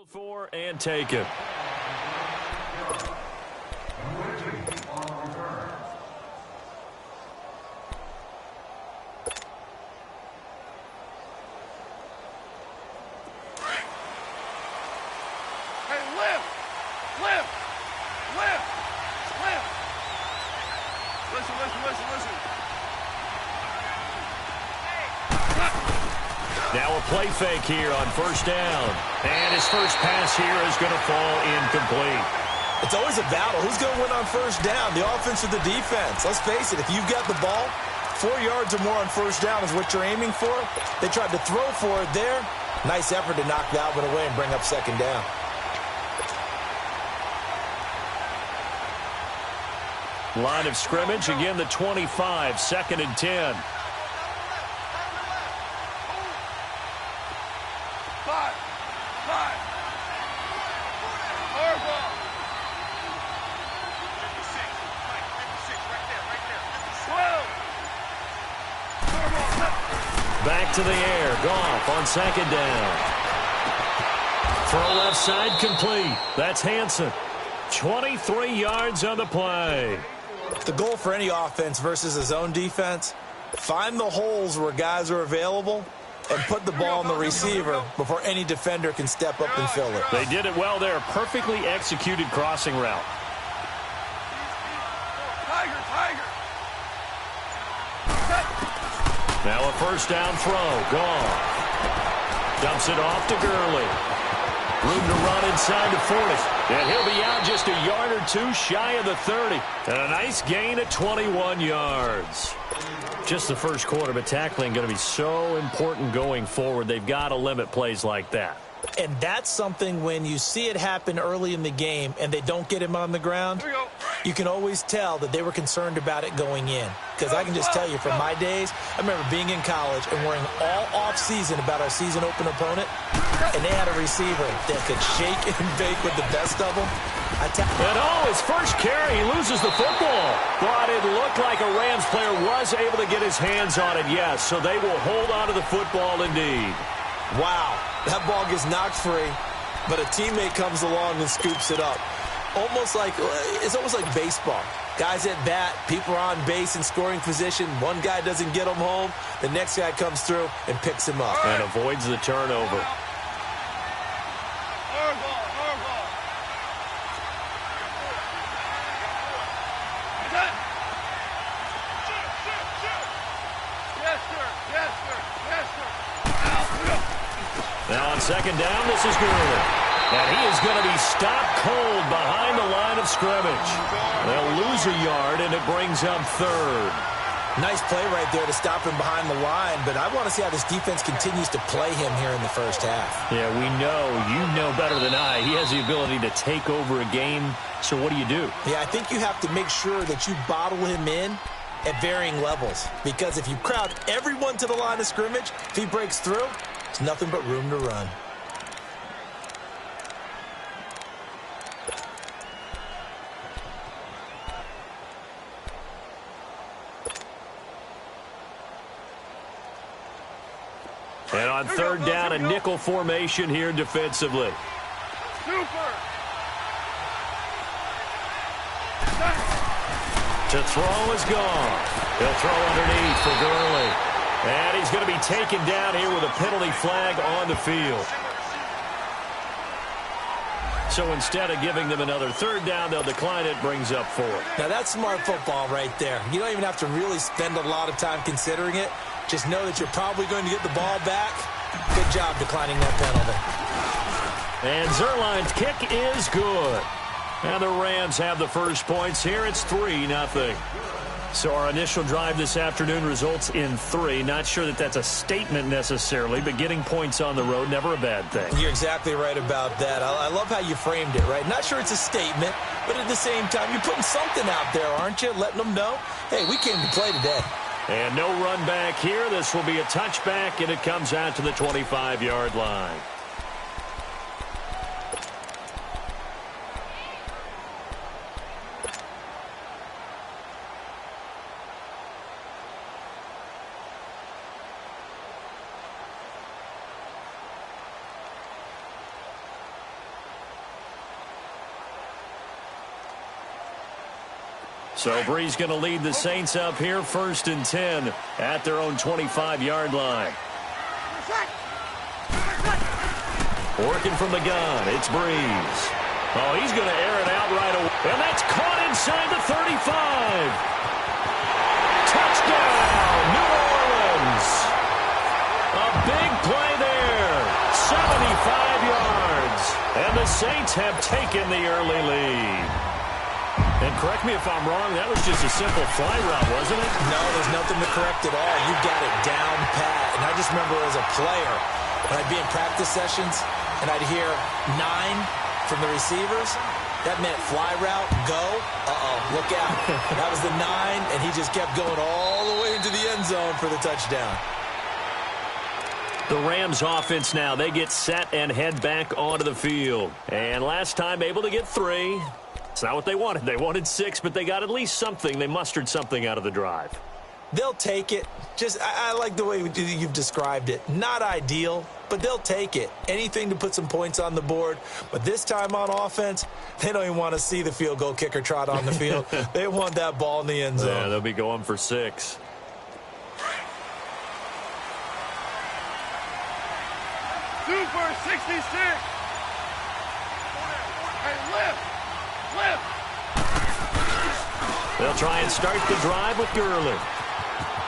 For and take it. Now a play fake here on first down. And his first pass here is going to fall incomplete. It's always a battle. Who's going to win on first down, the offense or the defense? Let's face it, if you've got the ball, 4 yards or more on first down is what you're aiming for. They tried to throw for it there. Nice effort to knock that one away and bring up second down. Line of scrimmage, again the 25, 2nd and 10. Back to the air. Goff on 2nd down. Throw left side complete. That's Hansen. 23 yards on the play. The goal for any offense versus his own defense, find the holes where guys are available and put the ball on the receiver before any defender can step up and fill it. They did it well there. Perfectly executed crossing route. Now a first down throw. Goff dumps it off to Gurley. Room to run inside the 40. And he'll be out just a yard or two shy of the 30. And a nice gain at 21 yards. Just the first quarter, but tackling going to be so important going forward. They've got to limit plays like that. And that's something when you see it happen early in the game and they don't get him on the ground, you can always tell that they were concerned about it going in. Because I can just tell you from my days, I remember being in college and worrying all off-season about our season open opponent, and they had a receiver that could shake and bake with the best of them. His first carry, he loses the football. But it looked like a Rams player was able to get his hands on it, yes. So they will hold on to the football indeed. Wow, that ball gets knocked free, but a teammate comes along and scoops it up. It's almost like baseball. Guys at bat, people are on base in scoring position. One guy doesn't get him home. The next guy comes through and picks him up. And avoids the turnover. Now on 2nd down, this is Gurley. And he is going to be stopped cold behind the line of scrimmage. They'll lose a yard, and it brings up 3rd. Nice play right there to stop him behind the line, but I want to see how this defense continues to play him here in the first half. Yeah, we know. You know better than I. He has the ability to take over a game, so what do you do? Yeah, I think you have to make sure that you bottle him in at varying levels, because if you crowd everyone to the line of scrimmage, if he breaks through, it's nothing but room to run. And on 3rd down, a nickel formation here defensively. To throw is gone. He'll throw underneath for Gurley. And he's going to be taken down here with a penalty flag on the field. So instead of giving them another 3rd down, they'll decline it, brings up 4th. Now that's smart football right there. You don't even have to really spend a lot of time considering it. Just know that you're probably going to get the ball back. Good job declining that penalty. And Zerline's kick is good. And the Rams have the first points here. It's 3-0. So our initial drive this afternoon results in 3. Not sure that that's a statement necessarily, but getting points on the road, never a bad thing. You're exactly right about that. I love how you framed it, right? Not sure it's a statement, but at the same time, you're putting something out there, aren't you? Letting them know, hey, we came to play today. And no run back here. This will be a touchback, and it comes out to the 25-yard line. So Bree's going to lead the Saints up here, 1st and 10 at their own 25-yard line. Working from the gun, it's Breeze. Oh, he's going to air it out right away. And that's caught inside the 35. Touchdown, New Orleans. A big play there. 75 yards. And the Saints have taken the early lead. And correct me if I'm wrong, that was just a simple fly route, wasn't it? No, there's nothing to correct at all. You got it down pat. And I just remember as a player, when I'd be in practice sessions and I'd hear 9 from the receivers, that meant fly route, go, look out. That was the 9, and he just kept going all the way into the end zone for the touchdown. The Rams offense now, they get set and head back onto the field. And last time able to get 3. It's not what they wanted. They wanted 6, but they got at least something. They mustered something out of the drive. They'll take it. I like the way you've described it. Not ideal, but they'll take it. Anything to put some points on the board. But this time on offense, they don't even want to see the field goal kicker trot on the field. They want that ball in the end zone. Yeah, they'll be going for 6. Super 66. Hey, lift. They'll try and start the drive with Gurley.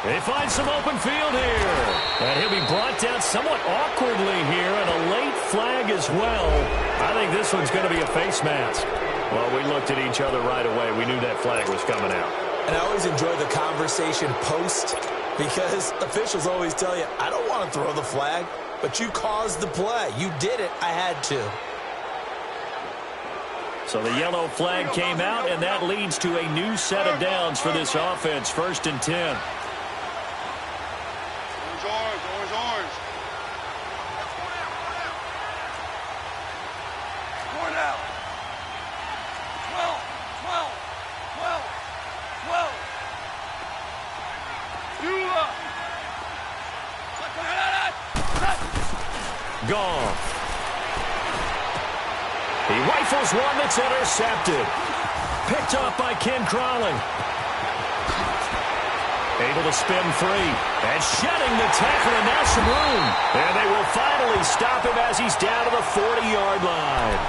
They find some open field here. And he'll be brought down somewhat awkwardly here, and a late flag as well. I think this one's going to be a face mask. Well, we looked at each other right away. We knew that flag was coming out. And I always enjoy the conversation post, because officials always tell you, I don't want to throw the flag, but you caused the play. You did it. I had to. So the yellow flag came out, and that leads to a new set of downs for this offense. 1st and 10. Orange. Going out. 12. Gone. He rifles one that's intercepted. Picked off by Ken Crawley. Able to spin free. And shedding the tackle, and now some room. And they will finally stop him as he's down to the 40-yard line.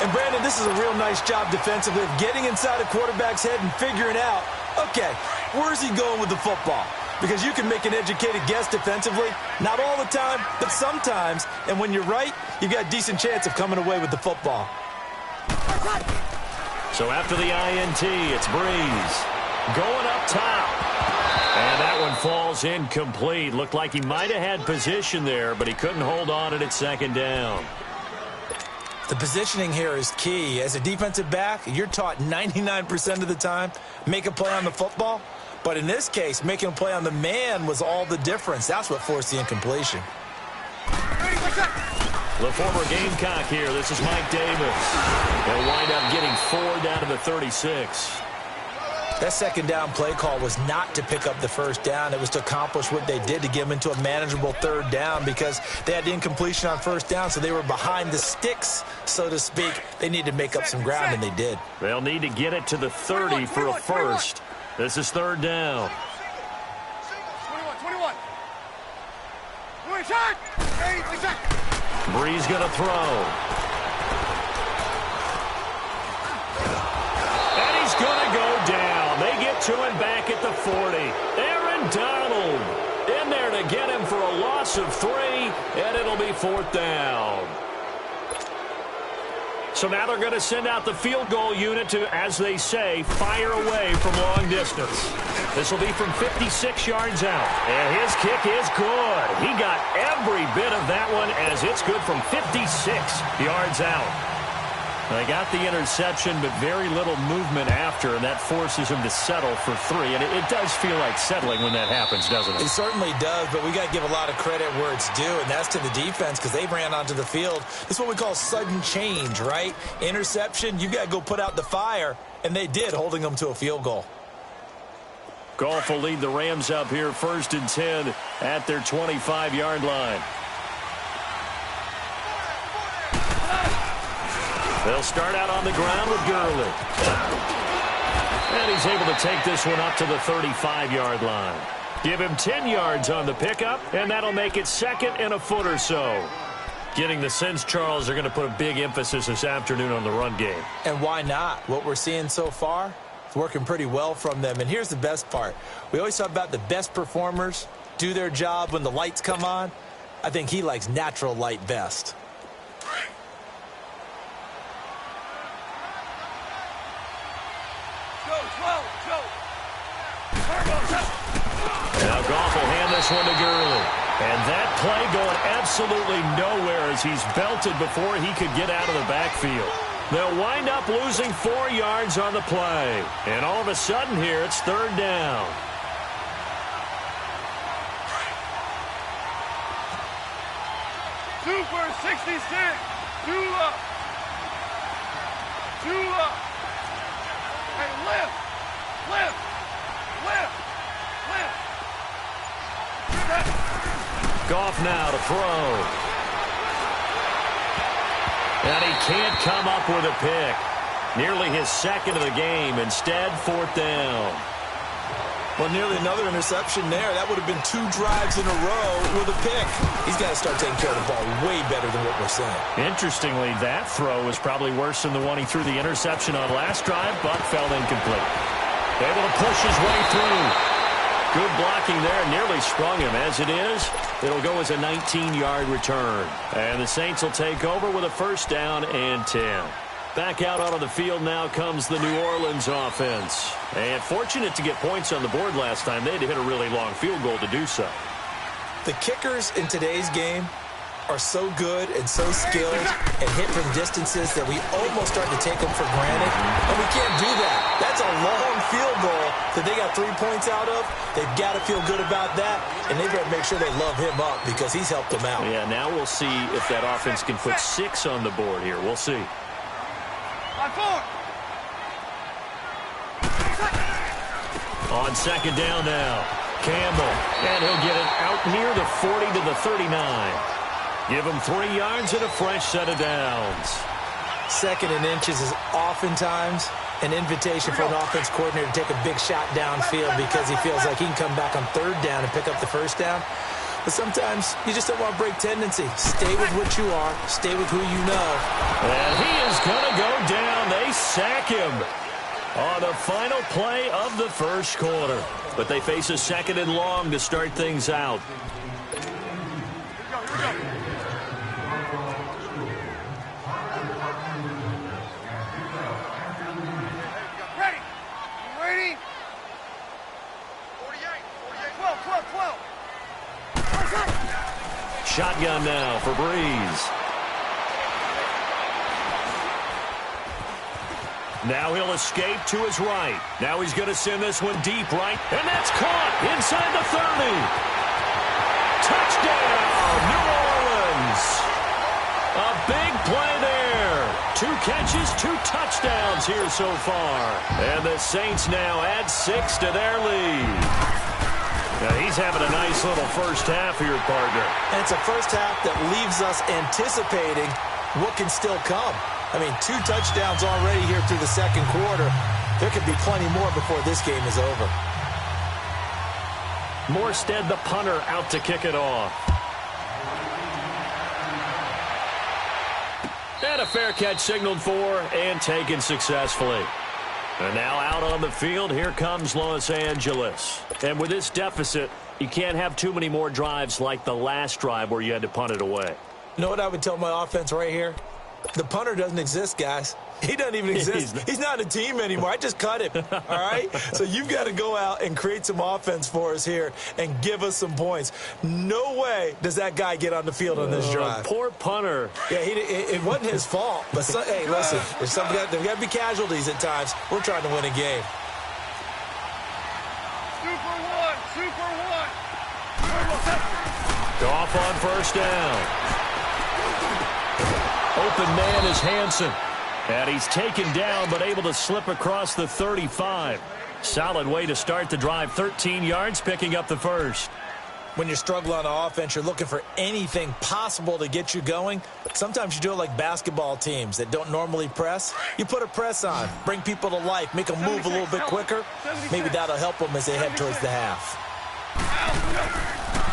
And, Brandon, this is a real nice job defensively of getting inside a quarterback's head and figuring out, okay, where's he going with the football? Because you can make an educated guess defensively. Not all the time, but sometimes. And when you're right, you've got a decent chance of coming away with the football. So after the INT, it's Breeze. Going up top. And that one falls incomplete. Looked like he might have had position there, but he couldn't hold on at 2nd down. The positioning here is key. As a defensive back, you're taught 99% of the time, make a play on the football. But in this case, making a play on the man was all the difference. That's what forced the incompletion. The former Gamecock here. This is Mike Davis. They'll wind up getting 4 down to the 36. That 2nd down play call was not to pick up the 1st down. It was to accomplish what they did, to get them into a manageable 3rd down, because they had the incompletion on 1st down, so they were behind the sticks, so to speak. They needed to make up some ground, and they did. They'll need to get it to the 30 for a first. This is 3rd down. 21. Breeze going to throw. And he's going to go down. They get to him back at the 40. Aaron Donald in there to get him for a loss of 3, and it'll be 4th down. So now they're going to send out the field goal unit to, as they say, fire away from long distance. This will be from 56 yards out. And his kick is good. He got every bit of that one, as it's good from 56 yards out. They got the interception, but very little movement after, and that forces him to settle for 3. And it does feel like settling when that happens, doesn't it? It certainly does, but we got to give a lot of credit where it's due, and that's to the defense, because they ran onto the field. This is what we call sudden change, right? Interception, you got to go put out the fire, and they did, holding them to a field goal. Goff will lead the Rams up here, 1st and 10 at their 25-yard line. They'll start out on the ground with Gurley. And he's able to take this one up to the 35-yard line. Give him 10 yards on the pickup, and that'll make it second and a foot or so. Getting the sense, Charles, are going to put a big emphasis this afternoon on the run game. And why not? What we're seeing so far, it's working pretty well from them. And here's the best part. We always talk about the best performers do their job when the lights come on. I think he likes natural light best. Now Goff will hand this one to Gurley. And that play going absolutely nowhere as he's belted before he could get out of the backfield. They'll wind up losing 4 yards on the play. And all of a sudden here, it's third down. Super 66. Tula. Tula. Hey, lift. Lift. Lift. Lift. Goff now to throw. And he can't come up with a pick. Nearly his second of the game. Instead, fourth down. Well, nearly another interception there. That would have been 2 drives in a row with a pick. He's got to start taking care of the ball way better than what we're saying. Interestingly, that throw was probably worse than the one he threw the interception on last drive, but fell incomplete. Able to push his way through. Good blocking there. Nearly sprung him. As it is, it'll go as a 19-yard return. And the Saints will take over with a first down and 10. Back out onto the field now comes the New Orleans offense. And fortunate to get points on the board last time. They had to hit a really long field goal to do so. The kickers in today's game are so good and so skilled and hit from distances that we almost start to take them for granted. And we can't do that. That's a long field goal that they got 3 points out of. They've got to feel good about that, and they better make sure they love him up because he's helped them out. Yeah, now we'll see if that offense can put 6 on the board here. We'll see. On second down now, Campbell, and he'll get it out near the 40 to the 39. Give him 3 yards and a fresh set of downs. Second and inches is oftentimes an invitation for an offense coordinator to take a big shot downfield because he feels like he can come back on third down and pick up the first down. But sometimes you just don't want to break tendency. Stay with what you are. Stay with who you know. And he is going to go down. They sack him on the final play of the first quarter. But they face a second and long to start things out. Ready. You ready? 48. 12. Shotgun now for Breeze. Now he'll escape to his right. Now he's going to send this one deep right. And that's caught inside the 30. Touchdown, New Orleans. A big play there. 2 catches, 2 touchdowns here so far. And the Saints now add 6 to their lead. Now he's having a nice little first half here, partner. And it's a first half that leaves us anticipating what can still come. I mean, 2 touchdowns already here through the second quarter. There could be plenty more before this game is over. Morstead, the punter, out to kick it off. And a fair catch signaled for and taken successfully. And now out on the field, here comes Los Angeles. And with this deficit, you can't have too many more drives like the last drive where you had to punt it away. You know what I would tell my offense right here? The punter doesn't exist, guys. He doesn't even exist. He's not a team anymore. I just cut him, all right? So you've got to go out and create some offense for us here and give us some points. No way does that guy get on the field on this drive. Poor punter. Yeah, it wasn't his fault. But, hey, listen, there's got to be casualties at times. We're trying to win a game. Super one. Goff on first down. Open man is Hansen. And he's taken down but able to slip across the 35. Solid way to start the drive. 13 yards, picking up the first. When you're struggling on offense, you're looking for anything possible to get you going. Sometimes you do it like basketball teams that don't normally press. You put a press on, bring people to life, make them move a little bit quicker. Maybe that'll help them as they head towards the half.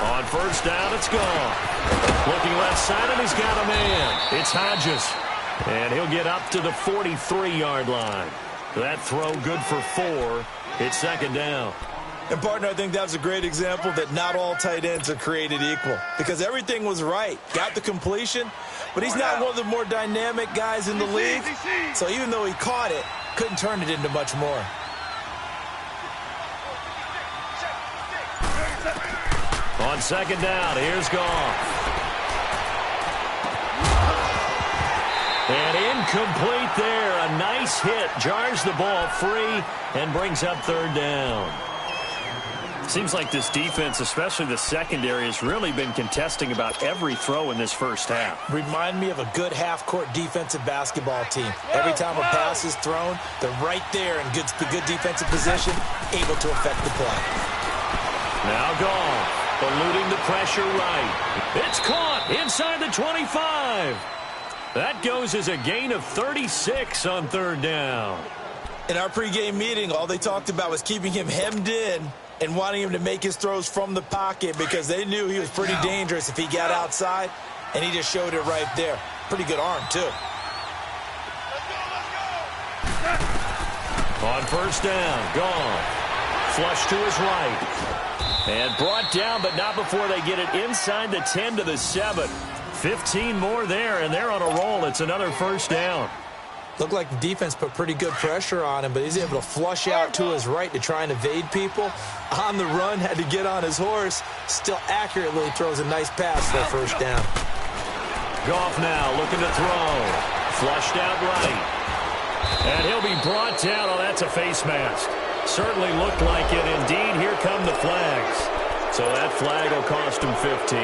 On first down, it's gone. Looking left side, and he's got a man. It's Hodges. And he'll get up to the 43-yard line. That throw good for 4. It's second down. And, partner, I think that's a great example that not all tight ends are created equal because everything was right. Got the completion, but he's not one of the more dynamic guys in the league. So even though he caught it, couldn't turn it into much more. On second down, here's Goff. And incomplete there. A nice hit. Jars the ball free and brings up third down. Seems like this defense, especially the secondary, has really been contesting about every throw in this first half. Remind me of a good half-court defensive basketball team. Every time a pass is thrown, they're right there in good defensive position, able to affect the play. Now Goff, eluding the pressure right. It's caught inside the 25. That goes as a gain of 36 on third down. In our pregame meeting, all they talked about was keeping him hemmed in and wanting him to make his throws from the pocket because they knew he was pretty dangerous if he got outside, and he just showed it right there. Pretty good arm, too. On first down, Goff. Flush to his right. And brought down, but not before they get it inside the 10 to the 7. 15 more there, and they're on a roll. It's another first down. Looked like the defense put pretty good pressure on him, but he's able to flush out to his right to try and evade people. On the run, had to get on his horse. Still accurately throws a nice pass for a first down. Goff now looking to throw. Flushed out right. And he'll be brought down. Oh, that's a face mask. Certainly looked like it. Indeed, here come the flags. So that flag will cost him 15.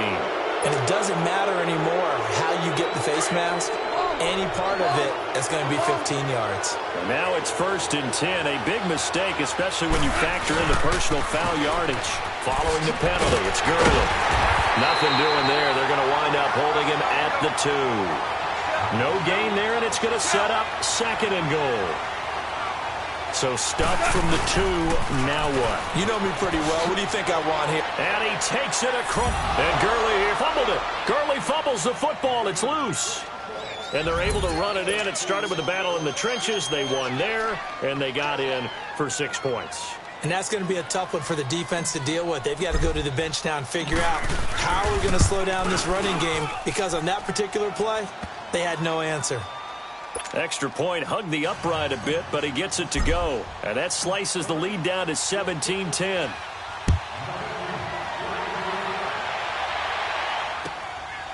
And it doesn't matter anymore how you get the face mask. Any part of it is going to be 15 yards. And now it's first and 10. A big mistake, especially when you factor in the personal foul yardage. Following the penalty, it's Gurley. Nothing doing there. They're going to wind up holding him at the 2. No gain there, and it's going to set up second and goal. So stuffed from the 2, now what? You know me pretty well. What do you think I want here? And he takes it across. And Gurley here fumbled it. Gurley fumbles the football. It's loose. And they're able to run it in. It started with a battle in the trenches. They won there, and they got in for 6 points. And that's going to be a tough one for the defense to deal with. They've got to go to the bench now and figure out how are we going to slow down this running game, because on that particular play, they had no answer. Extra point, hugged the upright a bit, but he gets it to go. And that slices the lead down to 17-10.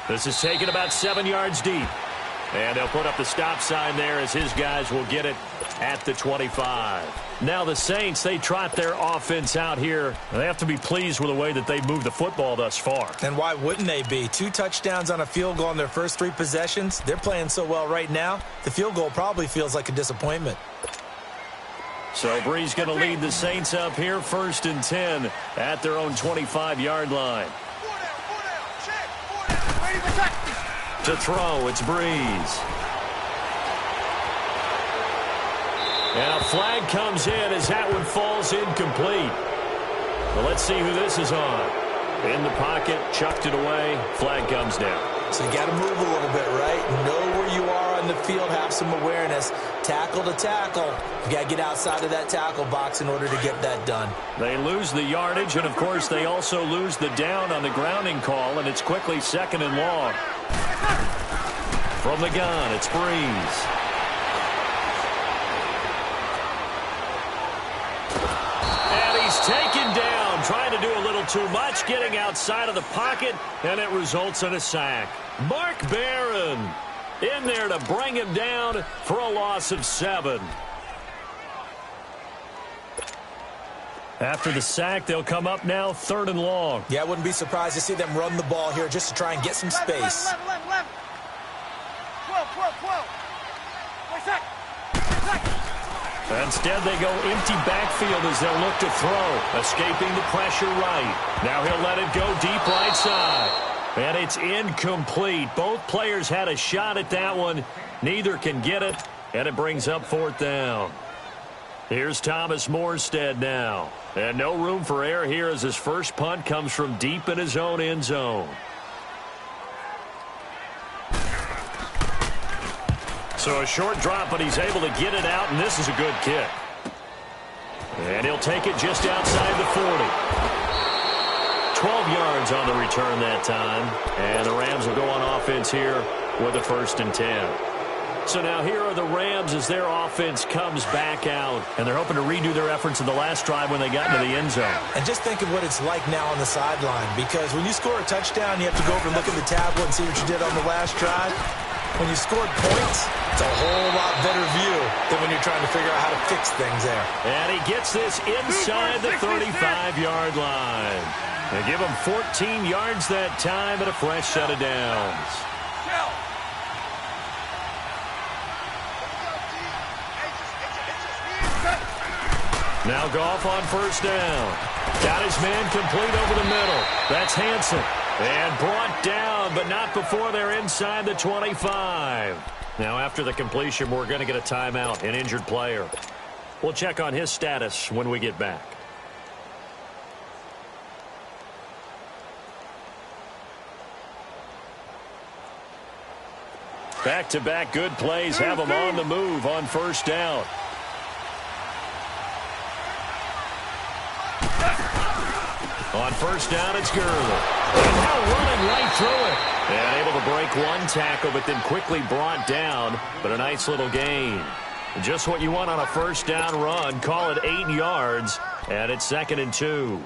This is taken about 7 yards deep. And they'll put up the stop sign there as his guys will get it at the 25. Now the Saints, they trot their offense out here. They have to be pleased with the way that they've moved the football thus far. And why wouldn't they be? 2 touchdowns on a field goal in their first 3 possessions. They're playing so well right now, the field goal probably feels like a disappointment. So Bree's going to lead the Saints up here, first and 10 at their own 25-yard line. To throw, it's Breeze. And a flag comes in as that one falls incomplete. Well, let's see who this is on. In the pocket, chucked it away, flag comes down. So you got to move a little bit, right? Know where you are on the field, have some awareness. Tackle to tackle. You got to get outside of that tackle box in order to get that done. They lose the yardage, and of course they also lose the down on the grounding call, and it's quickly second and long. From the gun, it's Breeze. And he's taken down, trying to do a little too much, getting outside of the pocket, and it results in a sack. Mark Barron in there to bring him down for a loss of 7. After the sack, they'll come up now third and long. Yeah, I wouldn't be surprised to see them run the ball here just to try and get some space. Instead, they go empty backfield as they'll look to throw, escaping the pressure right. Now he'll let it go deep right side. And it's incomplete. Both players had a shot at that one. Neither can get it, and it brings up 4th down. Here's Thomas Morstead now. And no room for error here as his first punt comes from deep in his own end zone. So a short drop, but he's able to get it out, and this is a good kick. And he'll take it just outside the 40. 12 yards on the return that time. And the Rams will go on offense here with a 1st and 10. So now here are the Rams as their offense comes back out. And they're hoping to redo their efforts in the last drive when they got into the end zone. And just think of what it's like now on the sideline. Because when you score a touchdown, you have to go over and look at the tablet and see what you did on the last drive. When you scored points, it's a whole lot better view than when you're trying to figure out how to fix things there. And he gets this inside the 35-yard line. They give him 14 yards that time and a fresh set of downs. Now Goff on 1st down. Got his man complete over the middle. That's Hansen. And brought down, but not before they're inside the 25. Now after the completion, we're going to get a timeout, an injured player. We'll check on his status when we get back. Back-to-back good plays have him on the move on 1st down. On 1st down, it's Gurley. And now running right through it. And able to break one tackle, but then quickly brought down. But a nice little gain. Just what you want on a 1st down run. Call it 8 yards. And it's 2nd and 2.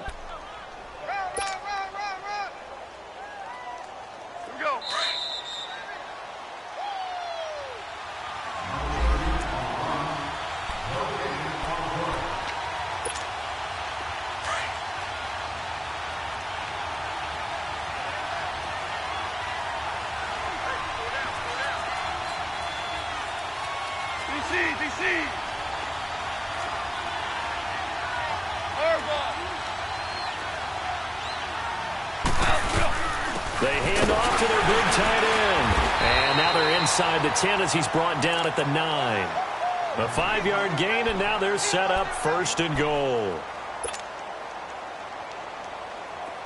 They hand off to their big tight end. And now they're inside the 10 as he's brought down at the 9. A 5-yard gain, and now they're set up 1st and goal.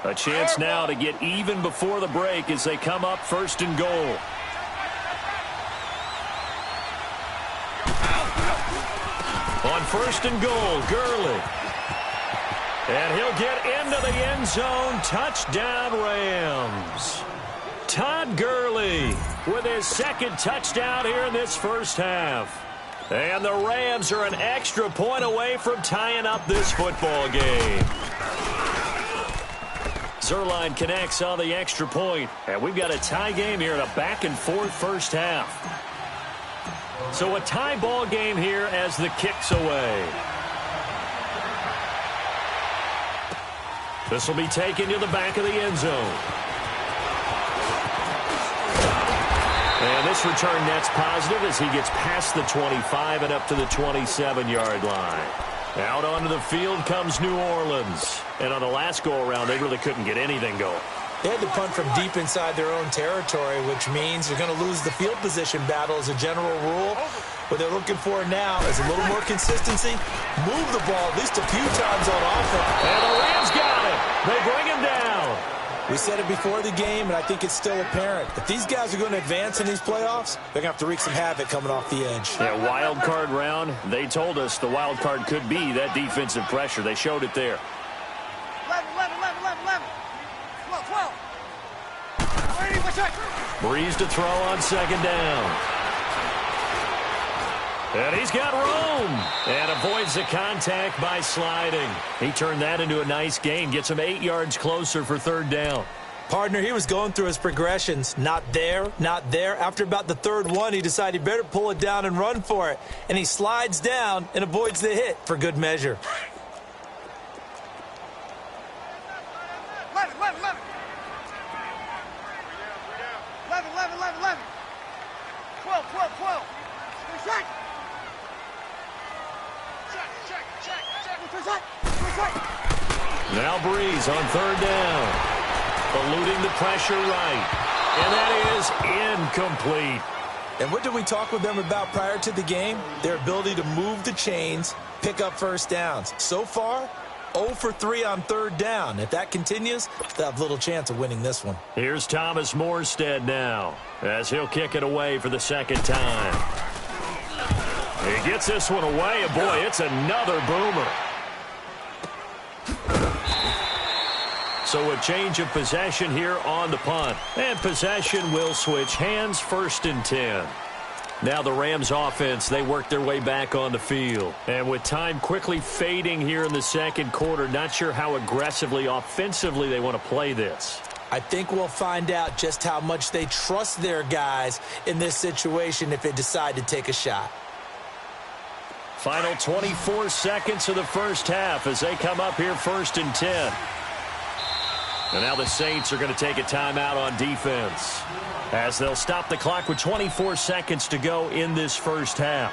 A chance now to get even before the break as they come up 1st and goal. On 1st and goal, Gurley. And he'll get into the end zone. Touchdown, Rams. Todd Gurley with his 2nd touchdown here in this 1st half. And the Rams are an extra point away from tying up this football game. Zerline connects on the extra point. And we've got a tie game here in a back-and-forth 1st half. So a tie ball game here as the kick's away. This will be taken to the back of the end zone. And this return net's positive as he gets past the 25 and up to the 27-yard line. Out onto the field comes New Orleans. And on the last go-around, they really couldn't get anything going. They had to punt from deep inside their own territory, which means they're going to lose the field position battle as a general rule. What they're looking for now is a little more consistency. Move the ball at least a few times on offense. And the Rams got it. They bring him down. We said it before the game, and I think it's still apparent. If these guys are going to advance in these playoffs, they're going to have to wreak some havoc coming off the edge. Yeah, wild card round. They told us the wild card could be that defensive pressure. They showed it there. 11. 12. Breeze to throw on 2nd down. And he's got room. And avoids the contact by sliding. He turned that into a nice gain. Gets him 8 yards closer for 3rd down. Partner, he was going through his progressions. Not there, not there. After about the 3rd one, he decided he better pull it down and run for it. And he slides down and avoids the hit for good measure. 12. Now Breeze on third down. Eluding the pressure right. And that is incomplete. And what did we talk with them about prior to the game? Their ability to move the chains, pick up first downs. So far, 0 for 3 on third down. If that continues, they'll have little chance of winning this one. Here's Thomas Morstead now, as he'll kick it away for the second time. He gets this one away, and boy, it's another boomer. So a change of possession here on the punt. And possession will switch hands, 1st and 10. Now the Rams offense, they work their way back on the field. And with time quickly fading here in the second quarter, not sure how aggressively, offensively they want to play this. I think we'll find out just how much they trust their guys in this situation if they decide to take a shot. Final 24 seconds of the first half as they come up here 1st and 10. And now the Saints are going to take a timeout on defense as they'll stop the clock with 24 seconds to go in this first half.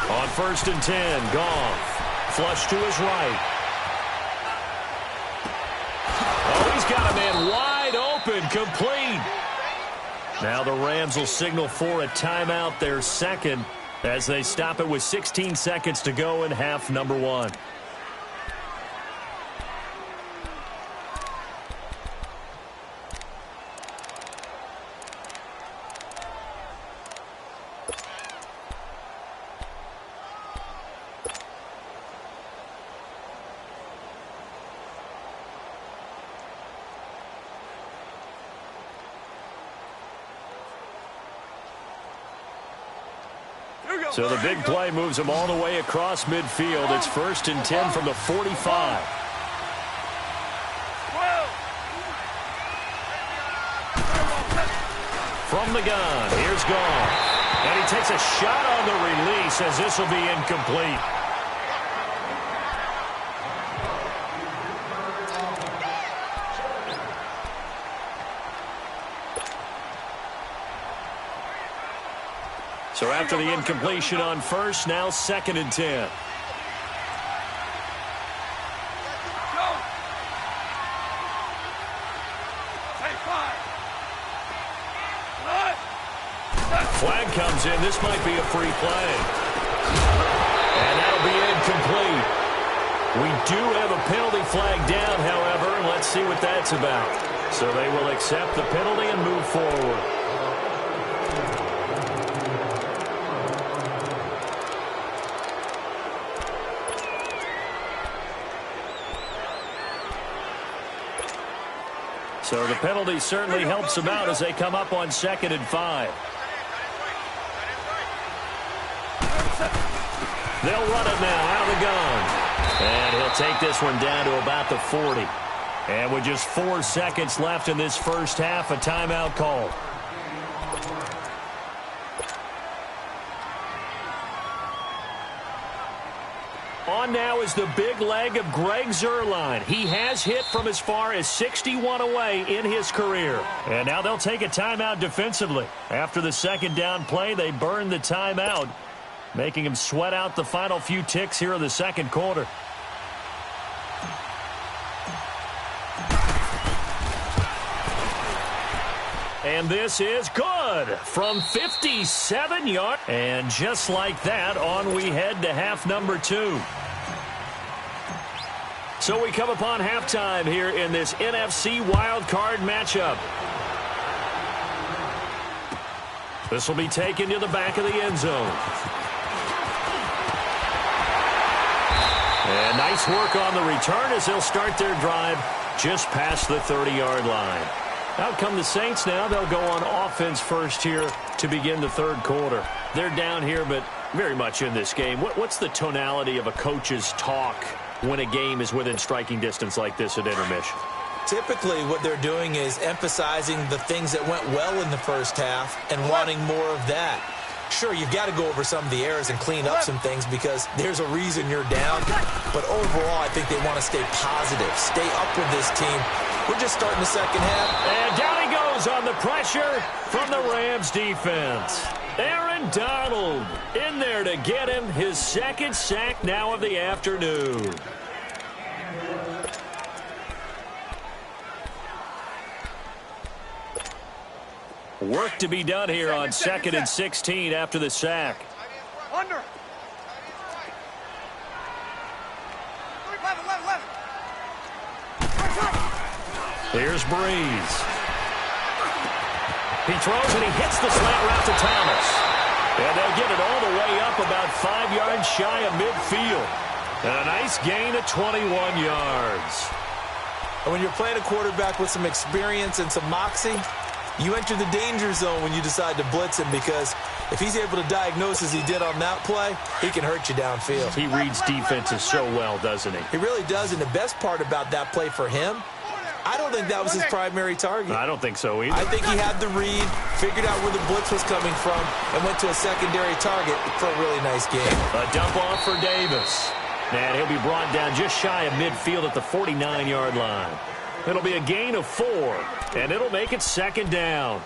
On 1st and 10, Goff. Flush to his right. Oh, he's got a man wide open, complete. Now the Rams will signal for a timeout, their second, as they stop it with 16 seconds to go in half number 1. So the big play moves them all the way across midfield. It's 1st and 10 from the 45. From the gun, here's Goff. And he takes a shot on the release as this will be incomplete. So after the incompletion on first, now 2nd and 10. Flag comes in. This might be a free play. And that'll be incomplete. We do have a penalty flag down, however, and let's see what that's about. So they will accept the penalty and move forward. So the penalty certainly helps them out as they come up on 2nd and 5. They'll run it now out of the gun. And he'll take this one down to about the 40. And with just 4 seconds left in this first half, a timeout call. On now is the big leg of Greg Zuerlein. He has hit from as far as 61 away in his career. And now they'll take a timeout defensively. After the second down play, they burn the timeout, making him sweat out the final few ticks here in the second quarter. And this is good from 57 yards. And just like that, on we head to half number 2. So we come upon halftime here in this NFC wildcard matchup. This will be taken to the back of the end zone. And nice work on the return as they'll start their drive just past the 30-yard line. Out come the Saints now. They'll go on offense first here to begin the third quarter. They're down here, but very much in this game. What's the tonality of a coach's talk when a game is within striking distance like this at intermission? Typically, what they're doing is emphasizing the things that went well in the first half and wanting more of that. Sure, you've got to go over some of the errors and clean up some things because there's a reason you're down. But overall, I think they want to stay positive, stay up with this team. We're just starting the second half. And down he goes on the pressure from the Rams defense. Aaron Donald in there to get him his second sack now of the afternoon. Work to be done here on 2nd and 16 after the sack. Under. 11. Here's Breeze. He throws and he hits the slant route to Thomas. And they'll get it all the way up about 5 yards shy of midfield. And a nice gain of 21 yards. And when you're playing a quarterback with some experience and some moxie, you enter the danger zone when you decide to blitz him because if he's able to diagnose as he did on that play, he can hurt you downfield. He reads defenses so well, doesn't he? He really does, and the best part about that play for him, I don't think that was his primary target. I don't think so either. I think he had the read, figured out where the blitz was coming from, and went to a secondary target for a really nice game. A dump off for Davis. And he'll be brought down just shy of midfield at the 49-yard line. It'll be a gain of 4, and it'll make it 2nd down.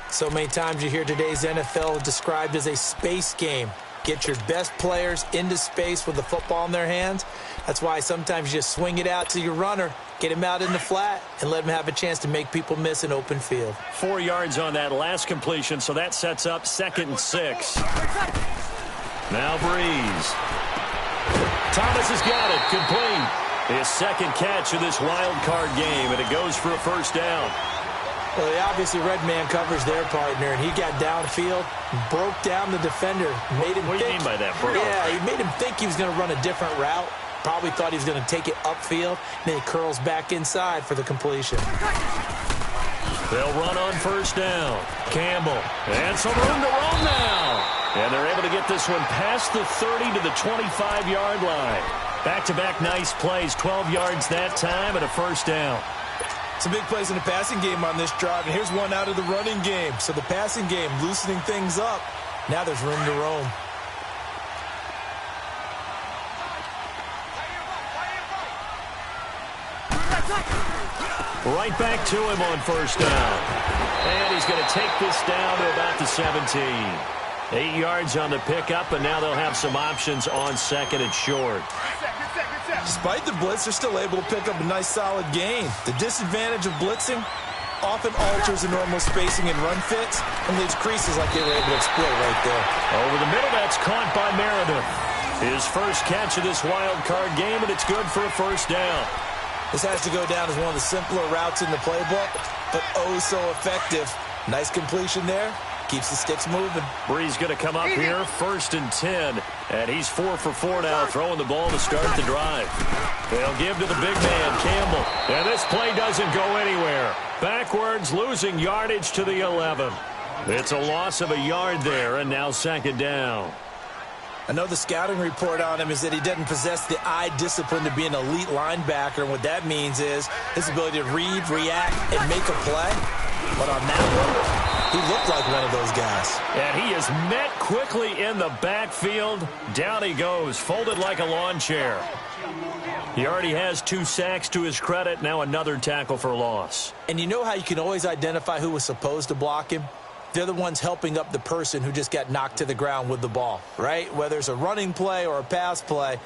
So many times you hear today's NFL described as a space game. Get your best players into space with the football in their hands. That's why sometimes you just swing it out to your runner, get him out in the flat, and let him have a chance to make people miss an open field. 4 yards on that last completion, so that sets up 2nd and 6. Now Breeze. Thomas has got it, complete. His second catch of this wild card game, and it goes for a first down. Well, he obviously read man coverage their partner, and he got downfield, broke down the defender, made him What do you mean by that, bro? Yeah, he made him think he was going to run a different route. Probably thought he was going to take it upfield, and then he curls back inside for the completion. They'll run on first down. Campbell, and some room to roam now. And they're able to get this one past the 30 to the 25-yard line. Back-to-back nice plays, 12 yards that time, and a first down. Some big plays in the passing game on this drive, and here's one out of the running game. So the passing game loosening things up. Now there's room to roam. Right back to him on first down. And he's going to take this down to about the 17. 8 yards on the pickup, and now they'll have some options on 2nd and short. Despite the blitz, they're still able to pick up a nice, solid gain. The disadvantage of blitzing often alters the normal spacing and run fits and leaves creases like they were able to exploit right there. Over the middle, that's caught by Meredith. His first catch of this wild card game, and it's good for a first down. This has to go down as one of the simpler routes in the playbook, but oh so effective. Nice completion there. Keeps the sticks moving. Breeze going to come up here, 1st and 10. And he's 4 for 4 now, throwing the ball to start the drive. They'll give to the big man, Campbell. And this play doesn't go anywhere. Backwards, losing yardage to the 11. It's a loss of a yard there, and now 2nd down. I know the scouting report on him is that he doesn't possess the eye discipline to be an elite linebacker. And what that means is his ability to read, react, and make a play. But on that one, he looked like one of those guys. And he is met quickly in the backfield. Down he goes, folded like a lawn chair. He already has 2 sacks to his credit. Now another tackle for loss. And you know how you can always identify who was supposed to block him? They're the ones helping up the person who just got knocked to the ground with the ball, right? Whether it's a running play or a pass play,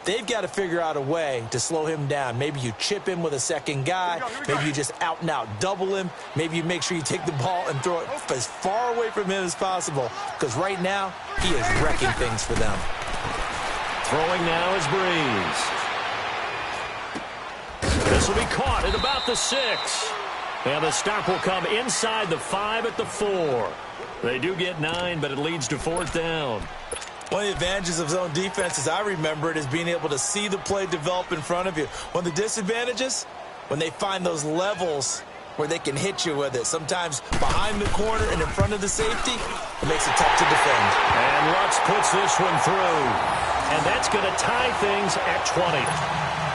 they've got to figure out a way to slow him down. Maybe you chip him with a second guy. Maybe you just out and out double him. Maybe you make sure you take the ball and throw it as far away from him as possible, because right now he is wrecking things for them. Throwing now is Breeze. This will be caught at about the 6. And the stop will come inside the 5 at the 4. They do get 9, but it leads to 4th down. One of the advantages of zone defense, as I remember it, is being able to see the play develop in front of you. One of the disadvantages, when they find those levels where they can hit you with it. Sometimes behind the corner and in front of the safety, it makes it tough to defend. And Lutz puts this one through. And that's going to tie things at 20.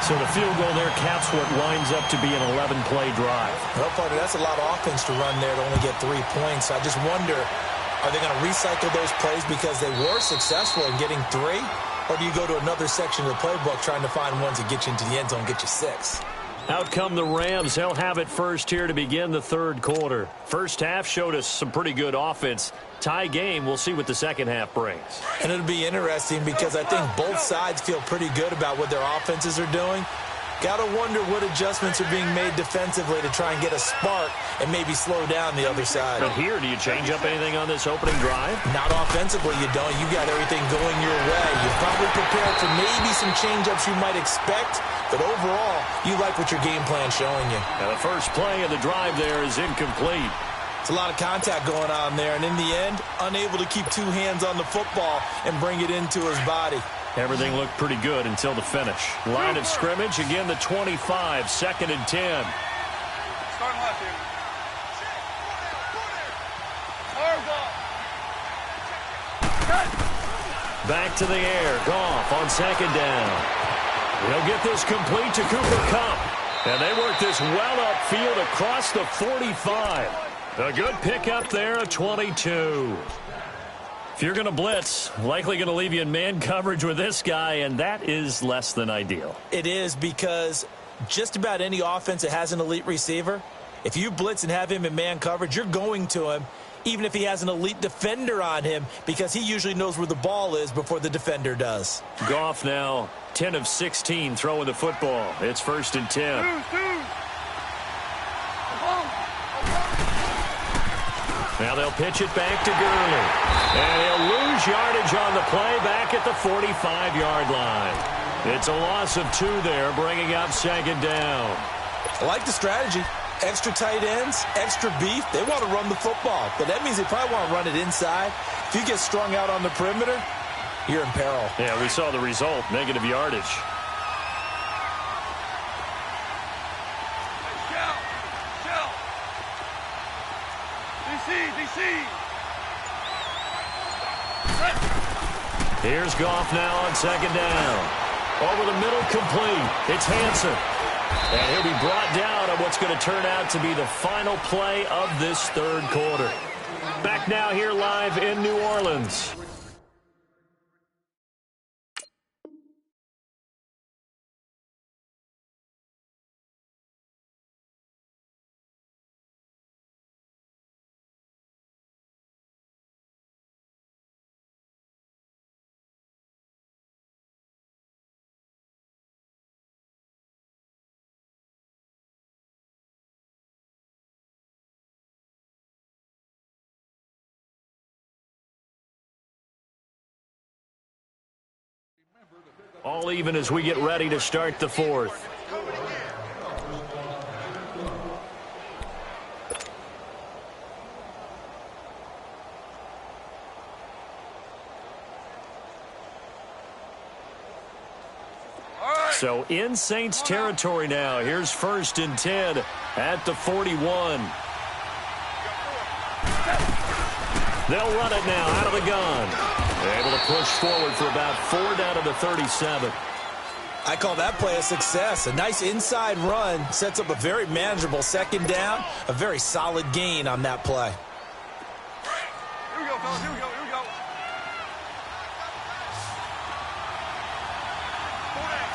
So the field goal there caps what winds up to be an 11-play drive. Well, partner, that's a lot of offense to run there to only get 3 points. I just wonder, are they going to recycle those plays because they were successful in getting 3? Or do you go to another section of the playbook trying to find ones that get you into the end zone and get you 6? Out come the Rams. They'll have it first here to begin the third quarter. First half showed us some pretty good offense. Tie game. We'll see what the second half brings. And it'll be interesting because I think both sides feel pretty good about what their offenses are doing. Got to wonder what adjustments are being made defensively to try and get a spark and maybe slow down the other side. But here, do you change up anything on this opening drive? Not offensively, you don't. You got everything going your way. You're probably prepared for maybe some change-ups you might expect, but overall, you like what your game plan's showing you. Now, the first play of the drive there is incomplete. It's a lot of contact going on there, and in the end, unable to keep 2 hands on the football and bring it into his body. Everything looked pretty good until the finish. Line of scrimmage, again the 25, 2nd and 10. Starting left here. Back to the air. Goff on 2nd down. He'll get this complete to Cooper Kupp. And they work this well upfield across the 45. A good pickup there, a 22. If you're going to blitz, likely going to leave you in man coverage with this guy, and that is less than ideal. It is, because just about any offense that has an elite receiver, if you blitz and have him in man coverage, you're going to him, even if he has an elite defender on him, because he usually knows where the ball is before the defender does. Goff now 10 of 16 throwing the football. It's 1st and 10. Now they'll pitch it back to Gurley. And he'll lose yardage on the play back at the 45-yard line. It's a loss of 2 there, bringing up 2nd down. I like the strategy. Extra tight ends, extra beef. They want to run the football, but that means they probably want to run it inside. If you get strung out on the perimeter, you're in peril. Yeah, we saw the result, negative yardage. Here's Goff now on 2nd down. Over the middle, complete. It's Hansen. And he'll be brought down on what's going to turn out to be the final play of this third quarter. Back now here live in New Orleans. All even as we get ready to start the fourth. So in Saints territory now. Here's 1st and 10 at the 41. They'll run it now out of the gun. Able to push forward for about 4 down to the 37. I call that play a success. A nice inside run sets up a very manageable 2nd down. A very solid gain on that play. Here we go, fellas. Here we go. Here we go. 4 down.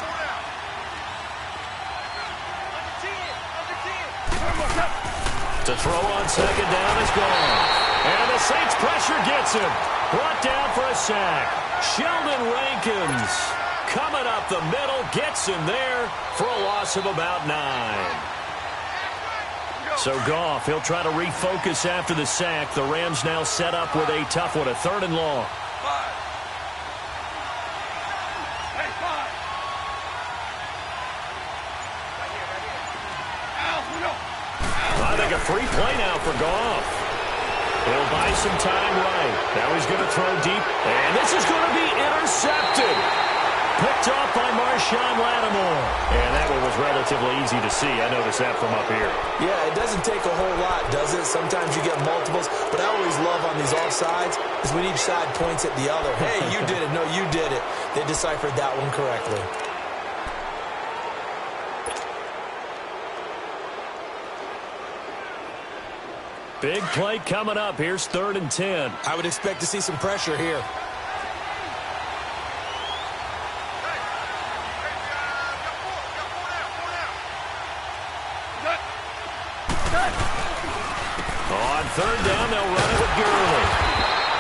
Under 10. To throw on 2nd down is gone. And the Saints pressure gets him. Brought down for a sack. Sheldon Rankins coming up the middle, gets him there for a loss of about 9. So Goff, he'll try to refocus after the sack. The Rams now set up with a tough one, a 3rd and long. I think a free play now for Goff. He'll buy some time right. Now he's going to throw deep. And this is going to be intercepted. Picked off by Marshawn Lattimore. And that one was relatively easy to see. I noticed that from up here. Yeah, it doesn't take a whole lot, does it? Sometimes you get multiples. But I always love on these offsides is when each side points at the other. Hey, you did it. No, you did it. They deciphered that one correctly. Big play coming up. Here's 3rd and 10. I would expect to see some pressure here. On 3rd down, they'll run it with Gurley.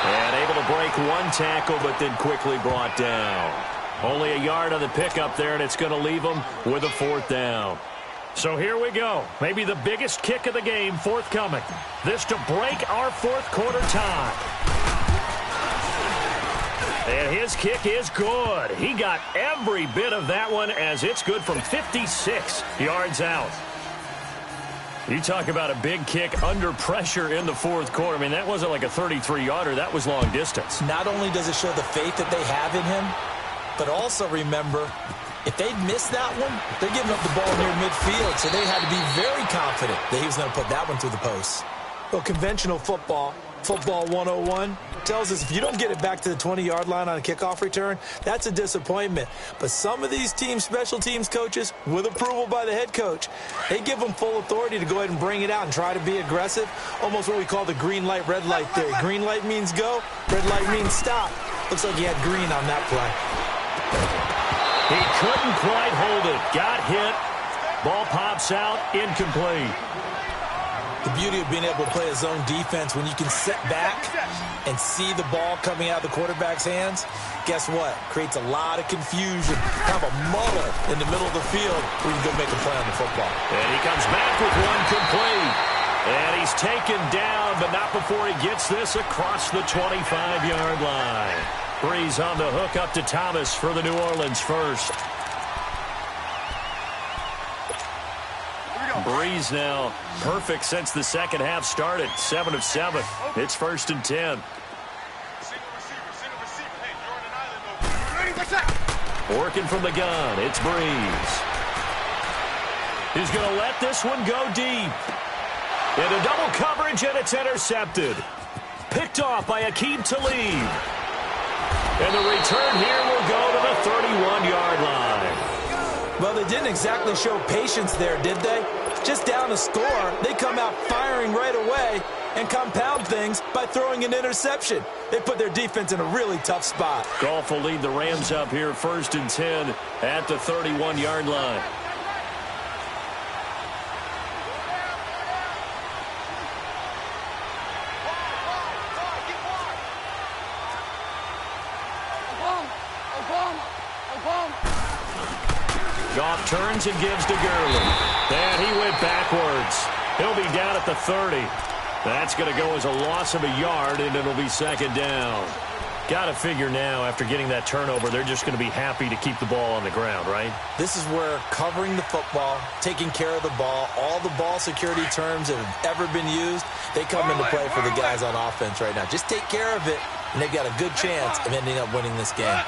And able to break one tackle, but then quickly brought down. Only a yard on the pickup there, and it's going to leave them with a 4th down. So here we go. Maybe the biggest kick of the game forthcoming. This to break our 4th quarter tie. And his kick is good. He got every bit of that one as it's good from 56 yards out. You talk about a big kick under pressure in the 4th quarter. I mean, that wasn't like a 33-yarder. That was long distance. Not only does it show the faith that they have in him, but also remember, if they'd missed that one, they're giving up the ball near midfield, so they had to be very confident that he was going to put that one through the post. Well, conventional football 101, tells us if you don't get it back to the 20-yard line on a kickoff return, that's a disappointment. But some of these teams, special teams coaches, with approval by the head coach, they give them full authority to go ahead and bring it out and try to be aggressive, almost what we call the green light, red light theory. Green light means go, red light means stop. Looks like he had green on that play. He couldn't quite hold it. Got hit. Ball pops out. Incomplete. The beauty of being able to play a zone defense when you can sit back and see the ball coming out of the quarterback's hands, guess what? Creates a lot of confusion. Kind of a muddle in the middle of the field where you can go make a play on the football. And he comes back with one complete. And he's taken down, but not before he gets this across the 25-yard line. Breeze on the hook up to Thomas for the New Orleans first. Breeze now perfect since the second half started. 7 of 7. It's 1st and 10. Working from the gun. It's Breeze. He's going to let this one go deep. Into double coverage, and it's intercepted. Picked off by Aqib Talib. And the return here will go to the 31-yard line. Well, they didn't exactly show patience there, did they? Just down a score, they come out firing right away and compound things by throwing an interception. They put their defense in a really tough spot. Goff will lead the Rams up here 1st and 10 at the 31-yard line. Goff turns and gives to Gurley. And he went backwards. He'll be down at the 30. That's going to go as a loss of a yard, and it'll be 2nd down. Got to figure now, after getting that turnover, they're just going to be happy to keep the ball on the ground, right? This is where covering the football, taking care of the ball, all the ball security terms that have ever been used, they come into play for the guys on offense right now. Just take care of it, and they've got a good chance of ending up winning this game.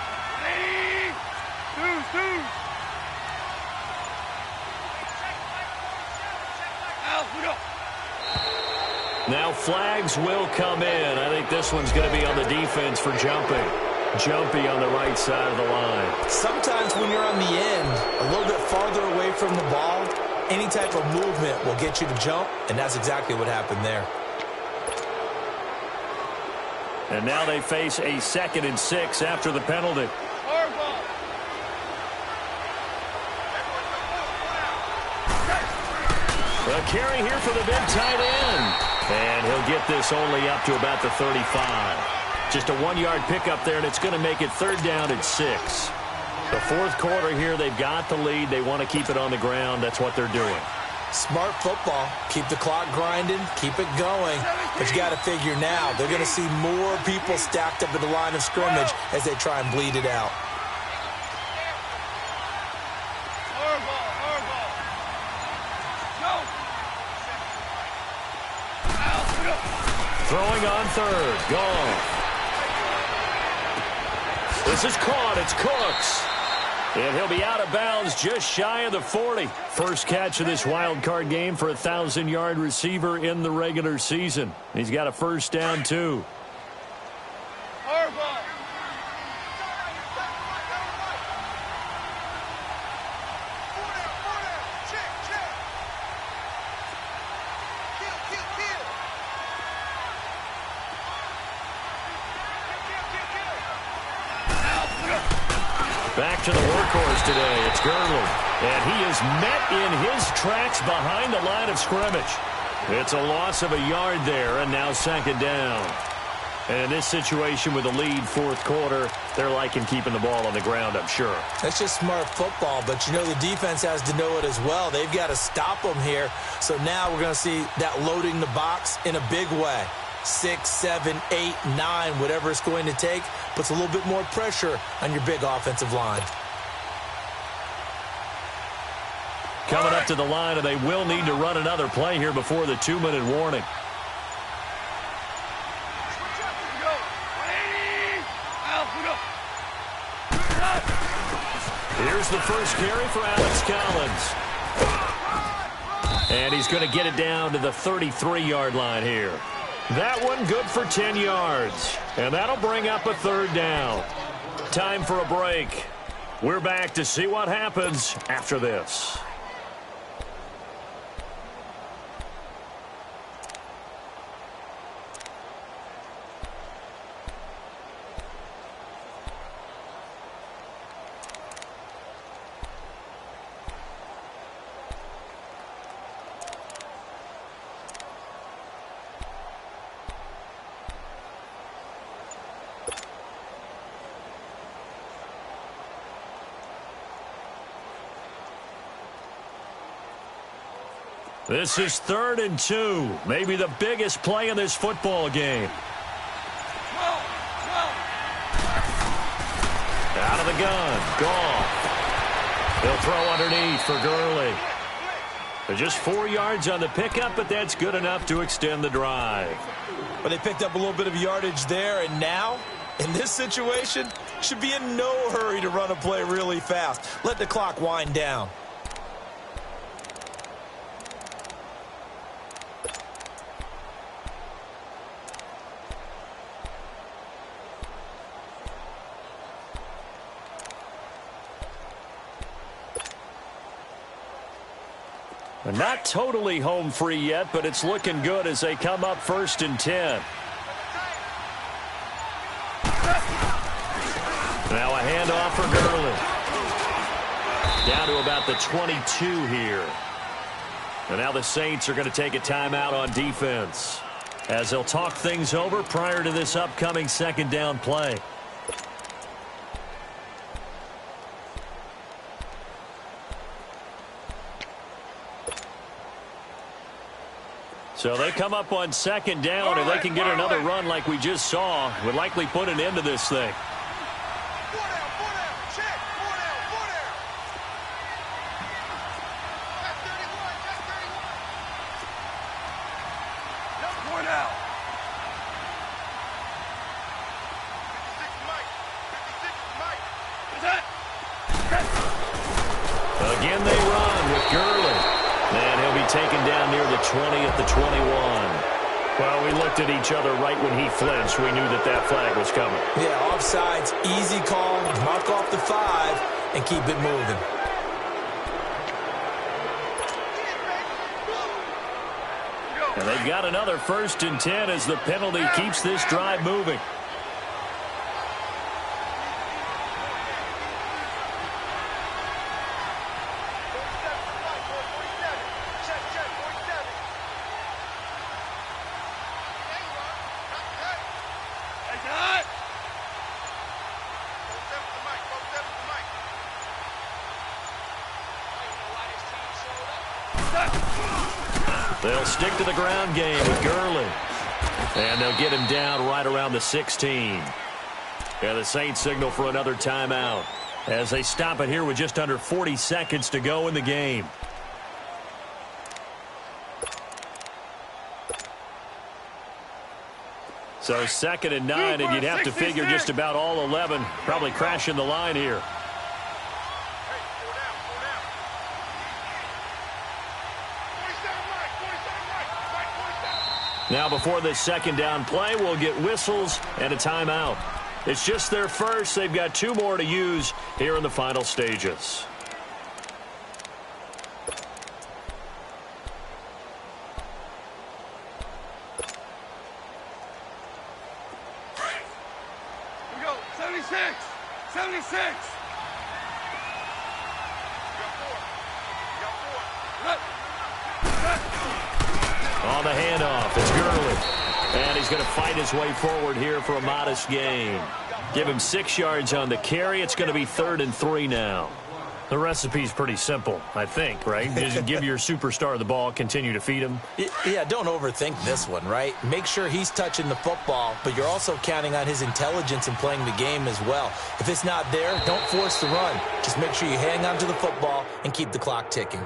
Now flags will come in. I think this one's going to be on the defense for jumping. Jumpy on the right side of the line. Sometimes when you're on the end, a little bit farther away from the ball, any type of movement will get you to jump, and that's exactly what happened there. And now they face a 2nd and 6 after the penalty. A carry here for the big tight end. And he'll get this only up to about the 35. Just a 1-yard pickup there, and it's going to make it 3rd down and 6. The 4th quarter here, they've got the lead. They want to keep it on the ground. That's what they're doing. Smart football. Keep the clock grinding. Keep it going. But you got to figure now, they're going to see more people stacked up at the line of scrimmage as they try and bleed it out. Throwing on 3rd. Gone. This is caught. It's Cooks. And he'll be out of bounds just shy of the 40. First catch of this wild card game for a 1,000-yard receiver in the regular season. He's got a 1st down, too. Back to the workhorse today. It's Gurley. And he is met in his tracks behind the line of scrimmage. It's a loss of a yard there, and now second down. And in this situation with the lead fourth quarter, they're liking keeping the ball on the ground, I'm sure. That's just smart football, but you know the defense has to know it as well. They've got to stop them here. So now we're going to see that loading the box in a big way. 6, 7, 8, 9, whatever it's going to take, puts a little bit more pressure on your big offensive line. Coming up to the line, and they will need to run another play here before the 2-minute warning. Here's the first carry for Alex Collins. And he's going to get it down to the 33-yard line here. That one good for 10 yards. And that'll bring up a third down. Time for a break. We're back to see what happens after this. This is 3rd and 2. Maybe the biggest play in this football game. Out of the gun. Goff. He'll throw underneath for Gurley. They're just 4 yards on the pickup, but that's good enough to extend the drive. But they picked up a little bit of yardage there, and now, in this situation, should be in no hurry to run a play really fast. Let the clock wind down. Not totally home free yet, but it's looking good as they come up 1st and 10. Now a handoff for Gurley. Down to about the 22 here. And now the Saints are going to take a timeout on defense as they'll talk things over prior to this upcoming second down play. So they come up on second down, and they can get another run like we just saw. Would likely put an end to this thing. Again, they run with Gurley. And he'll be taken down near the 20 at the 21. Well, we looked at each other right when he flinched. We knew that that flag was coming. Yeah, offsides, easy call, mark off the 5, and keep it moving. And they've got another 1st and 10 as the penalty keeps this drive moving. They'll stick to the ground game with Gurley. And they'll get him down right around the 16. And the Saints signal for another timeout as they stop it here with just under 40 seconds to go in the game. So 2nd and 9, and you'd have to figure just about all 11 probably crashing the line here. Now before this second down play, we'll get whistles and a timeout. It's just their first. They've got 2 more to use here in the final stages. Here we go. 76. 76. the handoff. It's Gurley. And he's going to fight his way forward here for a modest gain. Give him 6 yards on the carry. It's going to be 3rd and 3 now. The recipe's pretty simple, I think, right? Just give your superstar the ball, continue to feed him. Yeah, don't overthink this one, right? Make sure he's touching the football, but you're also counting on his intelligence in playing the game as well. If it's not there, don't force the run. Just make sure you hang on to the football and keep the clock ticking.